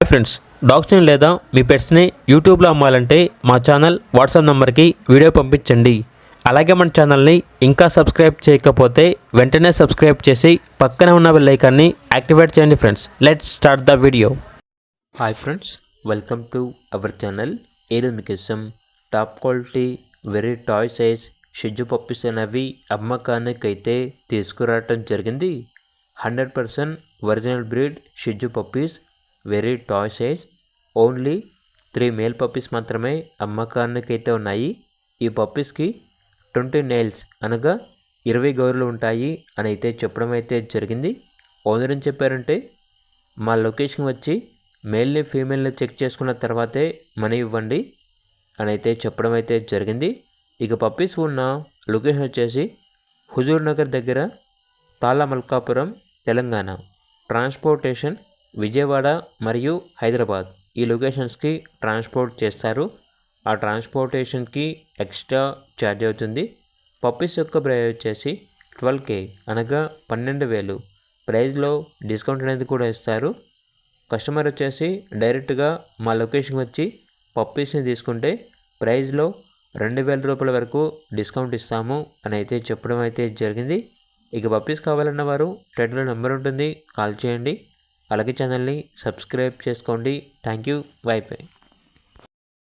Friends, డాగ్స్ని లేదా మీ పెట్స్ని యూట్యూబ్లో అమ్మాలంటే మా ఛానల్ వాట్సాప్ నెంబర్కి వీడియో పంపించండి. అలాగే మన ఛానల్ని ఇంకా సబ్స్క్రైబ్ చేయకపోతే వెంటనే సబ్స్క్రైబ్ చేసి పక్కనే ఉన్న బెల్ ఐకాన్ని యాక్టివేట్ చేయండి. Friends, let's start the video. Hi friends, welcome to our channel. ఈరోజు మీకోసం top quality very toy size షిజు పప్పీస్ అనేవి అమ్మకానికైతే తీసుకురావటం జరిగింది. 100% ఒరిజినల్ బ్రీడ్ షిజు puppies, very toy size. Only 3 male puppies మాత్రమే అమ్మకానికైతే ఉన్నాయి. ఈ పప్పీస్కి 20 నెయిల్స్ అనగా 20 గౌరులు ఉంటాయి అని అయితే చెప్పడం అయితే జరిగింది. ఓనర్ ఏం చెప్పారంటే, మా లొకేషన్ వచ్చి మేల్ని ఫీమేల్ని చెక్ చేసుకున్న తర్వాతే మనీ ఇవ్వండి అని అయితే చెప్పడం అయితే జరిగింది. ఇక పప్పీస్ ఉన్న లొకేషన్ వచ్చేసి హుజూర్ నగర్ దగ్గర, తాళమల్కాపురం, తెలంగాణ. ట్రాన్స్పోర్టేషన్ విజయవాడ మరియు హైదరాబాద్, ఈ లొకేషన్స్కి ట్రాన్స్పోర్ట్ చేస్తారు. ఆ ట్రాన్స్పోర్టేషన్కి ఎక్స్ట్రా ఛార్జ్ అవుతుంది. పప్పీస్ యొక్క ప్రైస్ వచ్చేసి 12K అనగా 12,000. ప్రైస్లో డిస్కౌంట్ అనేది కూడా ఇస్తారు. కస్టమర్ వచ్చేసి డైరెక్ట్గా మా లొకేషన్ వచ్చి పప్పీస్ని తీసుకుంటే ప్రైస్లో 2,000 రూపాయల వరకు డిస్కౌంట్ ఇస్తాము అని అయితే చెప్పడం అయితే జరిగింది. ఇక పప్పీస్ కావాలన్న వారు టైటిల్లో నెంబర్ ఉంటుంది, కాల్ చేయండి. అలాగే ఛానల్ని సబ్స్క్రైబ్ చేసుకోండి. Thank you. By by.